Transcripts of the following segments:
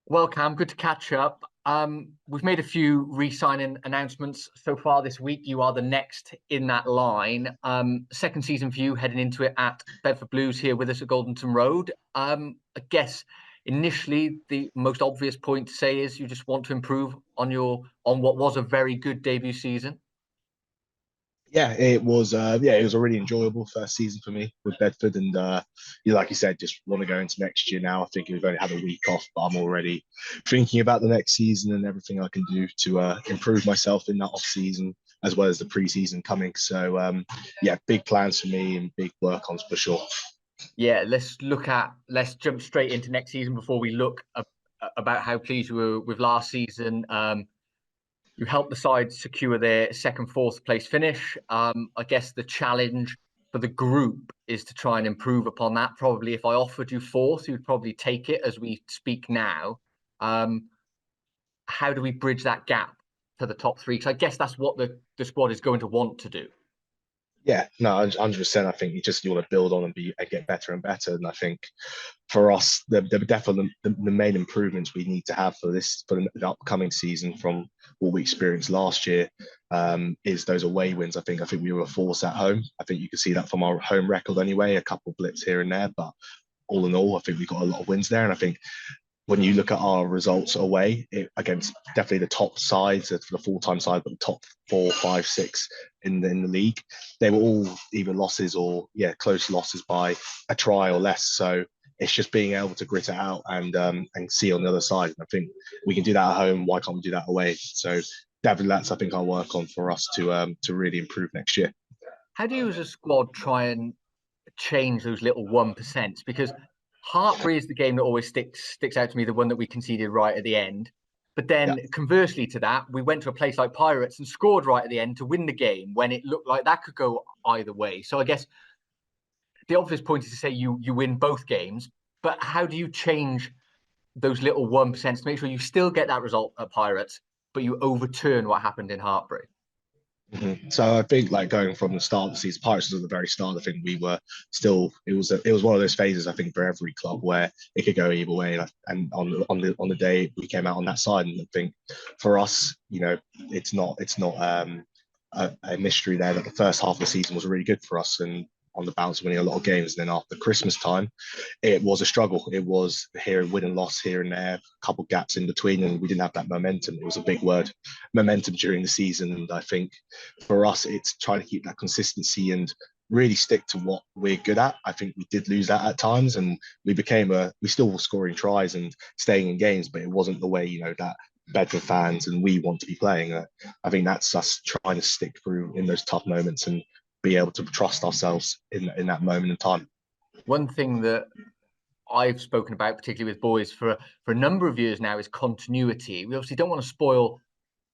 Well, Cam, good to catch up. We've made a few re-signing announcements so far this week. You are the next in that line. Second season for you, heading into it at Bedford Blues here with us at Goldenton Road. I guess initially the most obvious point to say is you just want to improve on what was a very good debut season. Yeah, it was. It was a really enjoyable first season for me with Bedford, and like you said, just want to go into next year now. I think we've only had a week off, but I'm already thinking about the next season and everything I can do to improve myself in that off season as well as the pre-season coming. So big plans for me and big work on for sure. Yeah, let's jump straight into next season before we look about how pleased you were with last season. You helped the side secure their second, fourth place finish. I guess the challenge for the group is to try and improve upon that. Probably if I offered you fourth, you'd probably take it as we speak now. Um, how do we bridge that gap to the top three? Because I guess that's what the squad is going to want to do. Yeah, no, 100%. I think you want to build on and get better and better. And I think for us, the definitely the main improvements we need to have for the upcoming season from what we experienced last year is those away wins. I think we were a force at home. I think you can see that from our home record anyway. A couple of blips here and there, but all in all, I think we got a lot of wins there. And I think when you look at our results away against definitely the top sides for the full-time side, but the top 4, 5, 6 in the league, they were all either losses or close losses by a try or less. So it's just being able to grit it out and see on the other side. And I think we can do that at home. Why can't we do that away? So definitely that's I think I'll work on for us to really improve next year. How do you as a squad try and change those little 1%? Because Hartpury is the game that always sticks out to me, the one that we conceded right at the end. But Yeah. then conversely to that, we went to a place like Pirates and scored right at the end to win the game when it looked like that could go either way. So I guess the obvious point is to say you win both games, but how do you change those little 1% to make sure you still get that result at Pirates, but you overturn what happened in Hartpury? So I think like going from the start of the season, Pirates was at the very start. I think we were still. It was one of those phases. I think for every club where it could go either way. And on the day we came out on that side, and I think for us, it's not a mystery there that the first half of the season was really good for us and on the bounce winning a lot of games. And then after Christmas time, it was a struggle. It was here win and loss here and there, a couple gaps in between, and we didn't have that momentum. It was a big word, momentum during the season. And I think for us, it's trying to keep that consistency and really stick to what we're good at. I think we did lose that at times, and we still were scoring tries and staying in games, but it wasn't the way that Bedford fans and we want to be playing. I think that's us trying to stick through in those tough moments and be able to trust ourselves in that moment in time. One thing that I've spoken about, particularly with boys for a number of years now, is continuity. We obviously don't want to spoil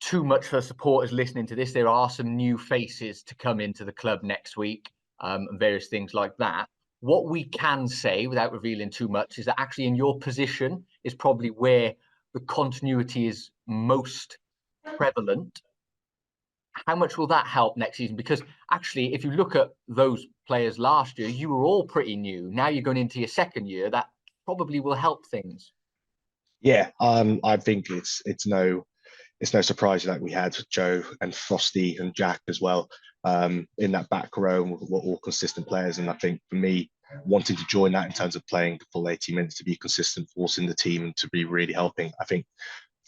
too much for supporters listening to this. There are some new faces to come into the club next week, and various things like that. What we can say, without revealing too much, is that actually in your position is probably where the continuity is most prevalent. How much will that help next season? Because actually, if you look at those players last year, you were all pretty new. Now you're going into your second year. That probably will help things. Yeah, I think it's no surprise that we had Joe and Frosty and Jack as well in that back row. We're all consistent players, and I think for me, wanting to join that in terms of playing the full 80 minutes to be a consistent force in the team and to be really helping, I think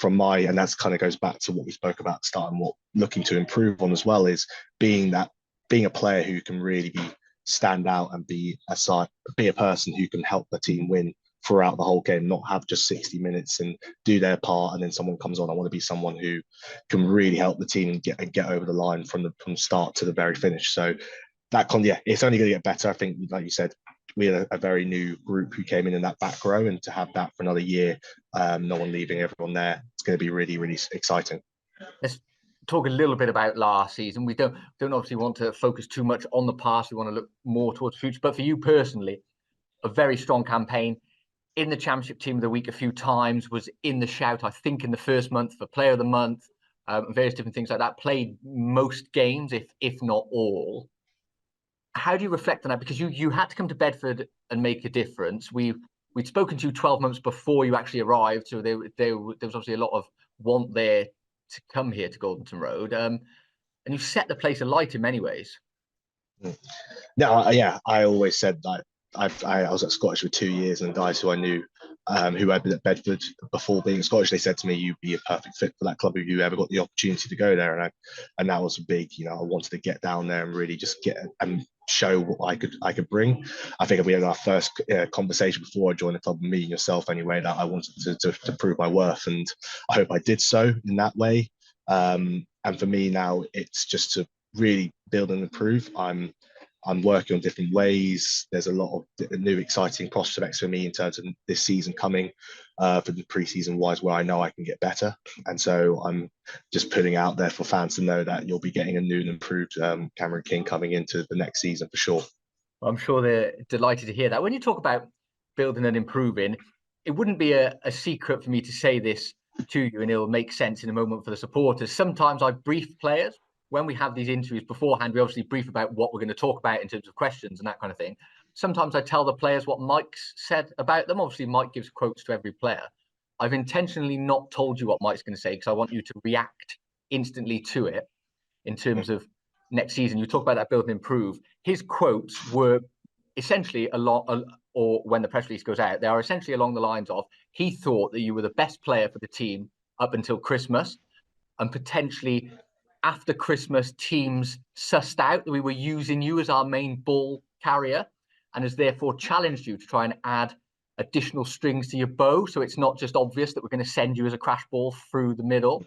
and that's kind of goes back to what we spoke about at the start and what looking to improve on as well is being a player who can really stand out and be a person who can help the team win throughout the whole game, not have just 60 minutes and do their part and then someone comes on. I want to be someone who can really help the team and get over the line from the start to the very finish. So it's only going to get better. I think, like you said, we had a very new group who came in that back row, and to have that for another year, no one leaving, everyone there, it's going to be really, really exciting. Let's talk a little bit about last season. We don't obviously want to focus too much on the past. We want to look more towards the future. But for you personally, a very strong campaign in the Championship Team of the Week a few times, was in the shout, I think, in the first month for Player of the Month, various different things like that. Played most games, if not all. How do you reflect on that? Because you had to come to Bedford and make a difference. We we'd spoken to you 12 months before you actually arrived, so there was obviously a lot of want there to come here to Goldenton Road, and you set the place alight in many ways. No, yeah, I always said that I was at Scottish for 2 years, and the guys who I knew, who had been at Bedford before being Scottish, they said to me, "You'd be a perfect fit for that club if you ever got the opportunity to go there." And that was a big, I wanted to get down there and really just get and show what I could bring. I think we had our first conversation before I joined the club, me and yourself anyway, that I wanted to prove my worth, and I hope I did so in that way. And for me now, it's just to really build and improve. I'm working on different ways. There's a lot of new exciting prospects for me in terms of this season coming, for the preseason wise, where I know I can get better. And so I'm just putting out there for fans to know that you'll be getting a new and improved Cameron King coming into the next season for sure. I'm sure they're delighted to hear that. When you talk about building and improving, it wouldn't be a secret for me to say this to you, and it'll make sense in a moment for the supporters. Sometimes I brief players when we have these interviews beforehand. We obviously brief about what we're going to talk about in terms of questions and that kind of thing. Sometimes I tell the players what Mike's said about them. Obviously, Mike gives quotes to every player. I've intentionally not told you what Mike's going to say because I want you to react instantly to it in terms of next season. You talk about that build and improve. His quotes were essentially or when the press release goes out, they are essentially along the lines of, he thought that you were the best player for the team up until Christmas, and potentially after Christmas, teams sussed out that we were using you as our main ball carrier, and has therefore challenged you to try and add additional strings to your bow, so it's not just obvious that we're going to send you as a crash ball through the middle.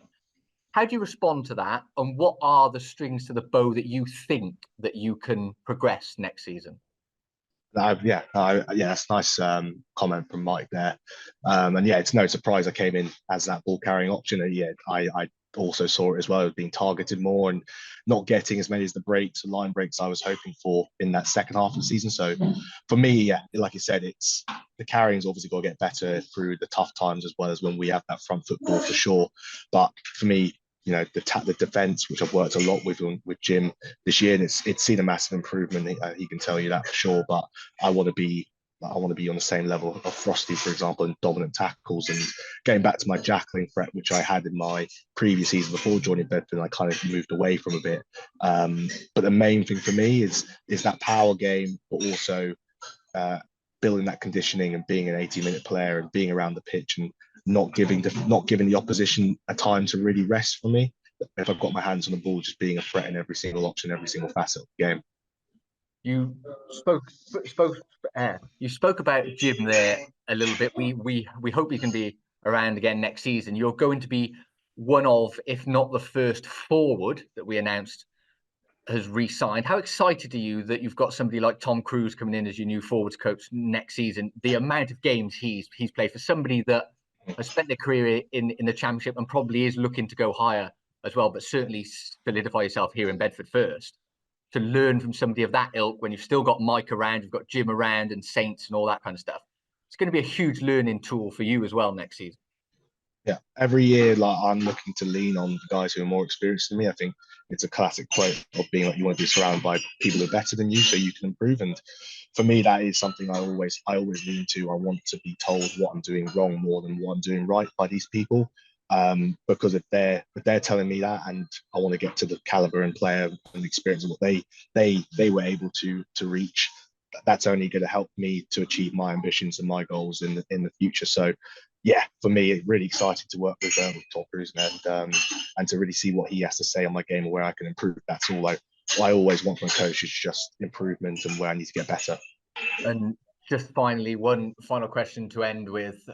How do you respond to that, and what are the strings to the bow that you think that you can progress next season? Yeah, that's a nice comment from Mike there. And yeah, it's no surprise I came in as that ball carrying option. And yeah, I also saw it as well as being targeted more and not getting as many as the breaks and line breaks I was hoping for in that second half of the season. So for me, yeah, like you said, it's the carrying's obviously got to get better through the tough times as well as when we have that front football for sure. But for me, the defense, which I've worked a lot with Jim this year, and it's seen a massive improvement. He can tell you that for sure. But I want to be on the same level of Frosty, for example, in dominant tackles, and getting back to my jackling threat, which I had in my previous season before joining Bedford, and I kind of moved away from a bit. But the main thing for me is that power game, but also building that conditioning and being an 80-minute player and being around the pitch and not giving the opposition a time to really rest for me. If I've got my hands on the ball, just being a threat in every single option, every single facet of the game. You spoke about Jim there a little bit. We hope he can be around again next season. You're going to be one of, if not the first forward that we announced has re-signed. How excited are you that you've got somebody like Tom Cruise coming in as your new forwards coach next season? The amount of games he's played for somebody that has spent their career in the Championship and probably is looking to go higher as well, but certainly solidify yourself here in Bedford first. To learn from somebody of that ilk when you've still got Mike around, you've got Jim around and Saints and all that kind of stuff. It's going to be a huge learning tool for you as well next season. Yeah, every year, like I'm looking to lean on the guys who are more experienced than me. I think it's a classic quote of being like you want to be surrounded by people who are better than you, so you can improve. And for me, that is something I always lean to. I want to be told what I'm doing wrong more than what I'm doing right by these people, because if they're telling me that, and I want to get to the caliber and player and experience of what they were able to reach, that's only going to help me to achieve my ambitions and my goals in the future. So yeah, for me, really excited to work with Tom Cruise and to really see what he has to say on my game and where I can improve. That's all I always want from a coach, is just improvement and where I need to get better. And just finally, one final question to end with.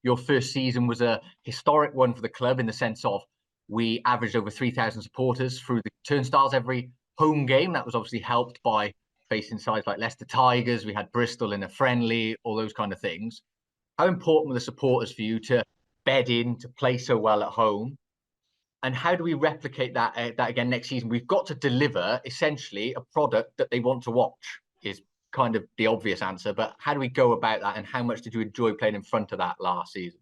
Your first season was a historic one for the club in the sense of we averaged over 3,000 supporters through the turnstiles every home game. That was obviously helped by facing sides like Leicester Tigers. We had Bristol in a friendly, all those kind of things. How important were the supporters for you to bed in, to play so well at home? And how do we replicate that again next season? We've got to deliver essentially a product that they want to watch, is kind of the obvious answer. But how do we go about that? And how much did you enjoy playing in front of that last season?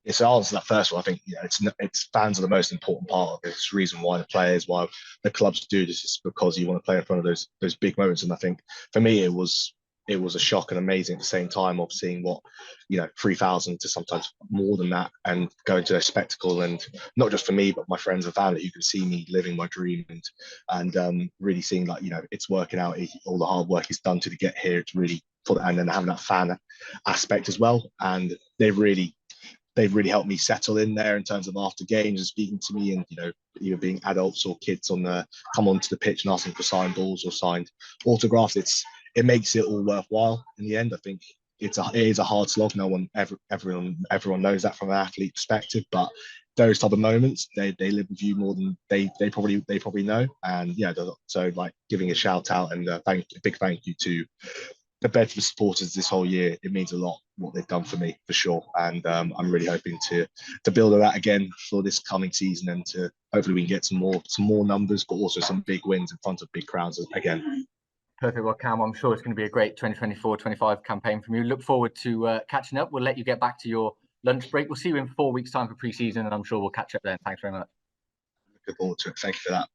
Yes, to answer that first one, I think it's fans are the most important part of this. Reason why the players, why the clubs do this, is because you want to play in front of those big moments. And I think for me, it was it was a shock and amazing at the same time of seeing what, 3,000 to sometimes more than that, and going to a spectacle, and not just for me but my friends and family who can see me living my dream, and really seeing like, it's working out. All the hard work is done to get here. It's really for and then having that fan aspect as well, and they've really helped me settle in there in terms of after games and speaking to me, and either being adults or kids on the come onto the pitch and asking for signed balls or signed autographs. It makes it all worthwhile in the end. I think it is a hard slog. Everyone knows that from an athlete perspective, but those type of moments, they live with you more than they probably know. And yeah, so like giving a shout out and a big thank you to the Bedford supporters this whole year. It means a lot what they've done for me, for sure. And I'm really hoping to build on that again for this coming season, and to hopefully we can get some more numbers, but also some big wins in front of big crowds again. Perfect. Well, Cam, I'm sure it's going to be a great 2024-25 campaign from you. Look forward to catching up. We'll let you get back to your lunch break. We'll see you in 4 weeks' time for pre-season, and I'm sure we'll catch up then. Thanks very much. Looking forward to it. Thank you for that.